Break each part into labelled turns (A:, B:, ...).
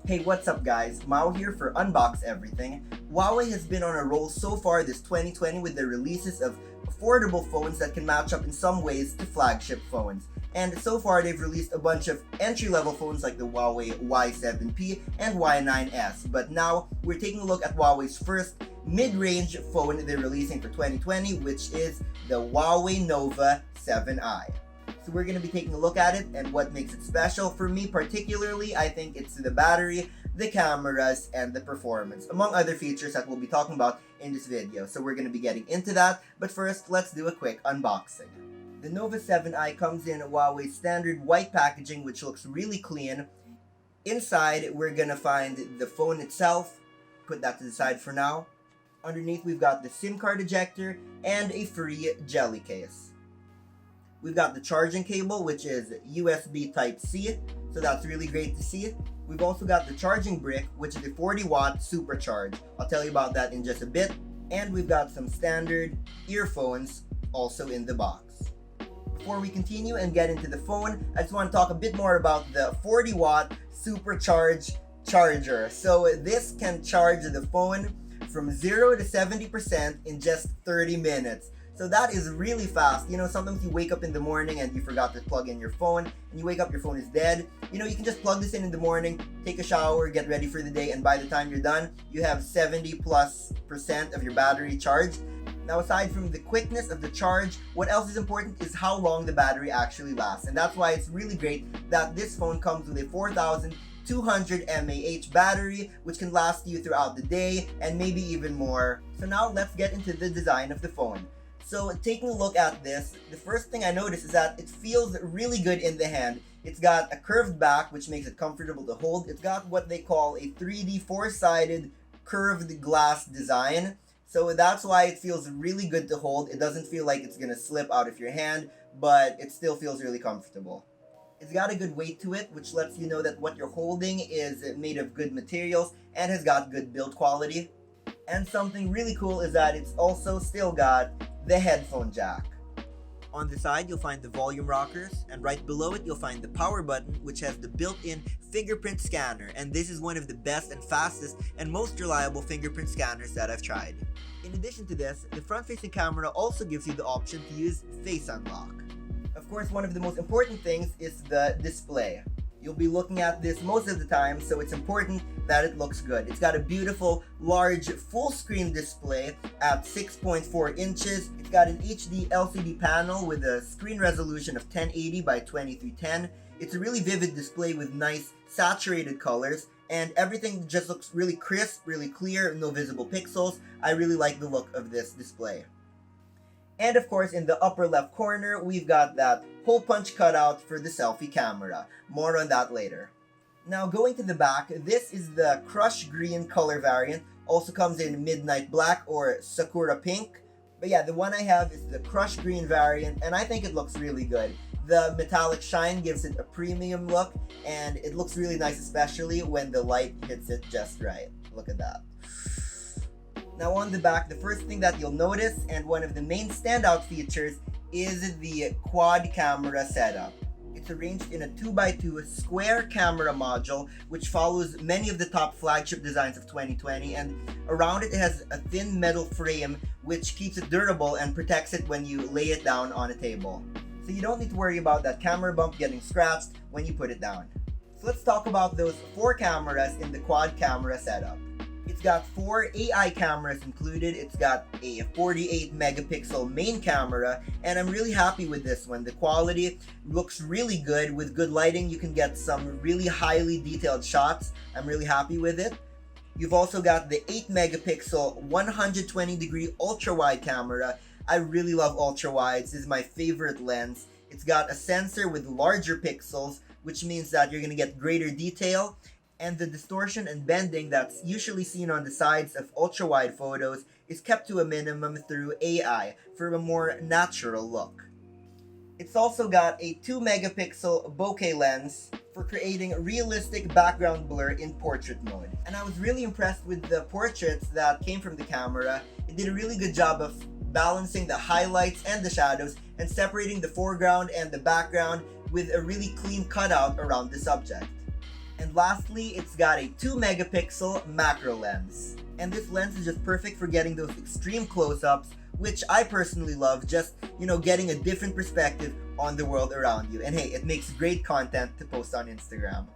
A: Hey, what's up guys? Mao here for Unbox Everything. Huawei has been on a roll so far this 2020 with the releases of affordable phones that can match up in some ways to flagship phones. And so far they've released a bunch of entry-level phones like the Huawei Y7P and Y9S. But now we're taking a look at Huawei's first mid-range phone they're releasing for 2020, which is the Huawei Nova 7i. So we're going to be taking a look at it and what makes it special. For me particularly, I think it's the battery, the cameras, and the performance, among other features that we'll be talking about in this video. So we're going to be getting into that, but first, let's do a quick unboxing. The Nova 7i comes in Huawei's standard white packaging, which looks really clean. Inside, we're going to find the phone itself. Put that to the side for now. Underneath, we've got the SIM card ejector and a free jelly case. We've got the charging cable, which is USB Type-C, so that's really great to see. We've also got the charging brick, which is a 40-watt supercharge. I'll tell you about that in just a bit. And we've got some standard earphones also in the box. Before we continue and get into the phone, I just want to talk a bit more about the 40-watt supercharge charger. So this can charge the phone from 0 to 70% in just 30 minutes. So that is really fast. You know, sometimes you wake up in the morning and you forgot to plug in your phone, and you wake up, your phone is dead. You know, you can just plug this in the morning, take a shower, get ready for the day, and by the time you're done, you have 70+% of your battery charged. Now, aside from the quickness of the charge, what else is important is how long the battery actually lasts. And that's why it's really great that this phone comes with a 4,200 mAh battery, which can last you throughout the day and maybe even more. So now let's get into the design of the phone. So taking a look at this, the first thing I noticed is that it feels really good in the hand. It's got a curved back, which makes it comfortable to hold. It's got what they call a 3D four-sided curved glass design. So that's why it feels really good to hold. It doesn't feel like it's gonna slip out of your hand, but it still feels really comfortable. It's got a good weight to it, which lets you know that what you're holding is made of good materials and has got good build quality. And something really cool is that it's also still got the headphone jack. On the side, you'll find the volume rockers, and right below it, you'll find the power button, which has the built-in fingerprint scanner, and this is one of the best and fastest and most reliable fingerprint scanners that I've tried. In addition to this, the front-facing camera also gives you the option to use Face Unlock. Of course, one of the most important things is the display. You'll be looking at this most of the time, so it's important that it looks good. It's got a beautiful, large, full-screen display at 6.4 inches. It's got an HD LCD panel with a screen resolution of 1080 by 2310. It's a really vivid display with nice, saturated colors, and everything just looks really crisp, really clear, no visible pixels. I really like the look of this display. And of course, in the upper left corner, we've got that hole punch cutout for the selfie camera. More on that later. Now going to the back, this is the crush green color variant. Also comes in midnight black or sakura pink. But yeah, the one I have is the crush green variant, and I think it looks really good. The metallic shine gives it a premium look, and it looks really nice, especially when the light hits it just right. Look at that. Now on the back, the first thing that you'll notice, and one of the main standout features, is the quad camera setup. It's arranged in a 2x2 square camera module, which follows many of the top flagship designs of 2020, and around it has a thin metal frame which keeps it durable and protects it when you lay it down on a table. So you don't need to worry about that camera bump getting scratched when you put it down. So let's talk about those 4 cameras in the quad camera setup. It's got 4 AI cameras included. It's got a 48 megapixel main camera, and I'm really happy with this one. The quality looks really good. With good lighting, you can get some really highly detailed shots. I'm really happy with it. You've also got the 8 megapixel 120 degree ultra wide camera. I really love ultra wides. This is my favorite lens. It's got a sensor with larger pixels, which means that you're gonna get greater detail. And the distortion and bending that's usually seen on the sides of ultra-wide photos is kept to a minimum through AI for a more natural look. It's also got a 2 megapixel bokeh lens for creating realistic background blur in portrait mode. And I was really impressed with the portraits that came from the camera. It did a really good job of balancing the highlights and the shadows and separating the foreground and the background with a really clean cutout around the subject. And lastly, it's got a 2 megapixel macro lens. And this lens is just perfect for getting those extreme close-ups, which I personally love, just, getting a different perspective on the world around you. And hey, it makes great content to post on Instagram.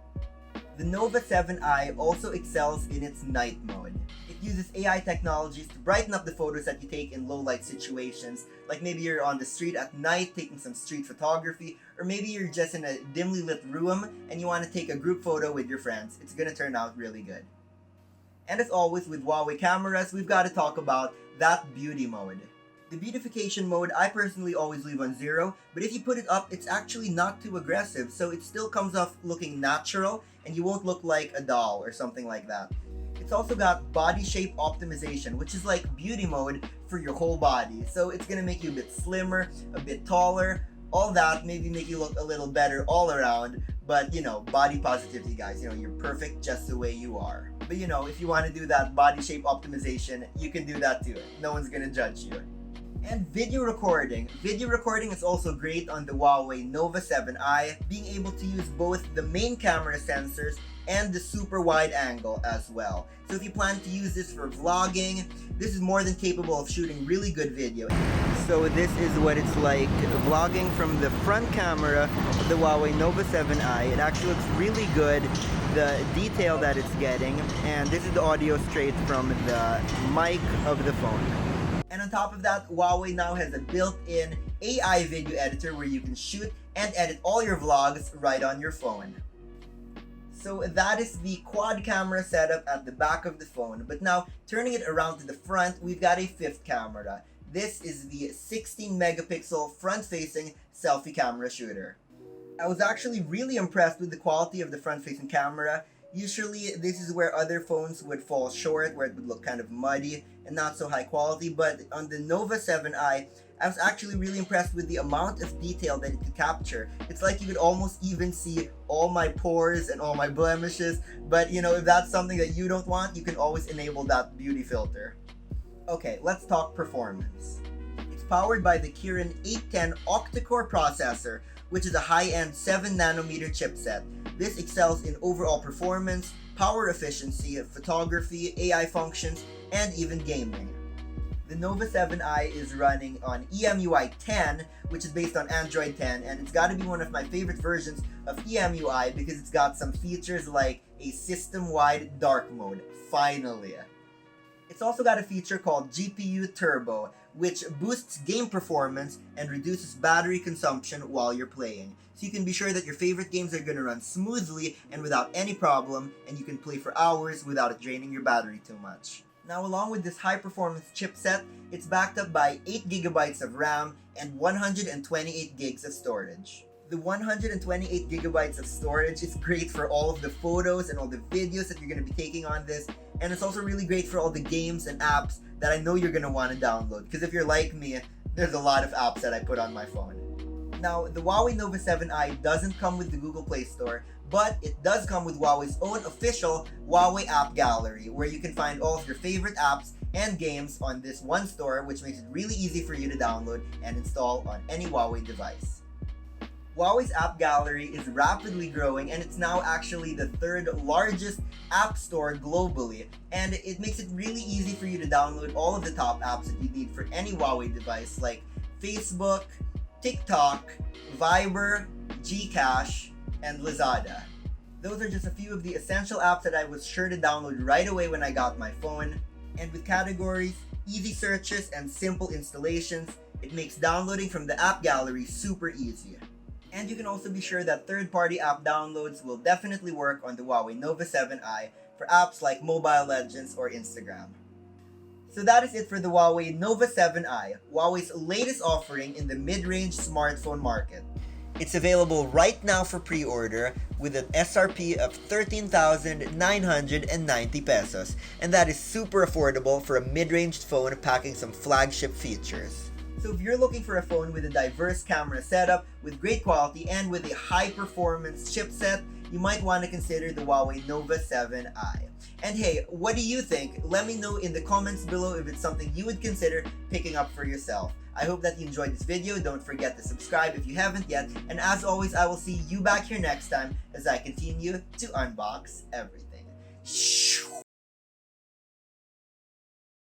A: The Nova 7i also excels in its night mode. It uses AI technologies to brighten up the photos that you take in low light situations, like maybe you're on the street at night taking some street photography, or maybe you're just in a dimly lit room and you want to take a group photo with your friends. It's gonna turn out really good. And as always with Huawei cameras, we've got to talk about that beauty mode. The beautification mode, I personally always leave on 0, but if you put it up, it's actually not too aggressive, so it still comes off looking natural, and you won't look like a doll or something like that. It's also got body shape optimization, which is like beauty mode for your whole body, so it's gonna make you a bit slimmer, a bit taller, all that, maybe make you look a little better all around, but body positivity, guys, you're perfect just the way you are. But if you want to do that body shape optimization, you can do that too. No one's gonna judge you. And video recording. Video recording is also great on the Huawei Nova 7i, being able to use both the main camera sensors and the super wide angle as well. So if you plan to use this for vlogging, this is more than capable of shooting really good video. So this is what it's like vlogging from the front camera of the Huawei Nova 7i. It actually looks really good, the detail that it's getting, and this is the audio straight from the mic of the phone. And on top of that, Huawei now has a built-in AI video editor where you can shoot and edit all your vlogs right on your phone. So that is the quad camera setup at the back of the phone, but now turning it around to the front, we've got a 5th camera. This is the 16 megapixel front-facing selfie camera shooter. I was actually really impressed with the quality of the front-facing camera. Usually, this is where other phones would fall short, where it would look kind of muddy and not so high quality, but on the Nova 7i, I was actually really impressed with the amount of detail that it could capture. It's like you could almost even see all my pores and all my blemishes, but if that's something that you don't want, you can always enable that beauty filter. Okay, let's talk performance. It's powered by the Kirin 810 octa-core processor, which is a high-end 7nm chipset. This excels in overall performance, power efficiency, photography, AI functions, and even gaming. The Nova 7i is running on EMUI 10, which is based on Android 10, and it's got to be one of my favorite versions of EMUI because it's got some features like a system-wide dark mode, finally. It's also got a feature called GPU Turbo, which boosts game performance and reduces battery consumption while you're playing. So you can be sure that your favorite games are going to run smoothly and without any problem, and you can play for hours without it draining your battery too much. Now, along with this high-performance chipset, it's backed up by 8GB of RAM and 128 gigs of storage. The 128 gigabytes of storage is great for all of the photos and all the videos that you're going to be taking on this, and it's also really great for all the games and apps that I know you're going to want to download, because if you're like me, there's a lot of apps that I put on my phone. Now, the Huawei Nova 7i doesn't come with the Google Play Store, but it does come with Huawei's own official Huawei App Gallery, where you can find all of your favorite apps and games on this one store, which makes it really easy for you to download and install on any Huawei device. Huawei's App Gallery is rapidly growing, and it's now actually the 3rd largest app store globally, and it makes it really easy for you to download all of the top apps that you need for any Huawei device like Facebook, TikTok, Viber, Gcash, and Lazada. Those are just a few of the essential apps that I was sure to download right away when I got my phone, and with categories, easy searches, and simple installations, it makes downloading from the App Gallery super easy. And you can also be sure that third-party app downloads will definitely work on the Huawei Nova 7i for apps like Mobile Legends or Instagram. So that is it for the Huawei Nova 7i, Huawei's latest offering in the mid-range smartphone market. It's available right now for pre-order with an SRP of 13,990 pesos, and that is super affordable for a mid-range phone packing some flagship features. So if you're looking for a phone with a diverse camera setup, with great quality, and with a high-performance chipset, you might want to consider the Huawei Nova 7i. And hey, what do you think? Let me know in the comments below if it's something you would consider picking up for yourself. I hope that you enjoyed this video. Don't forget to subscribe if you haven't yet. And as always, I will see you back here next time as I continue to unbox everything.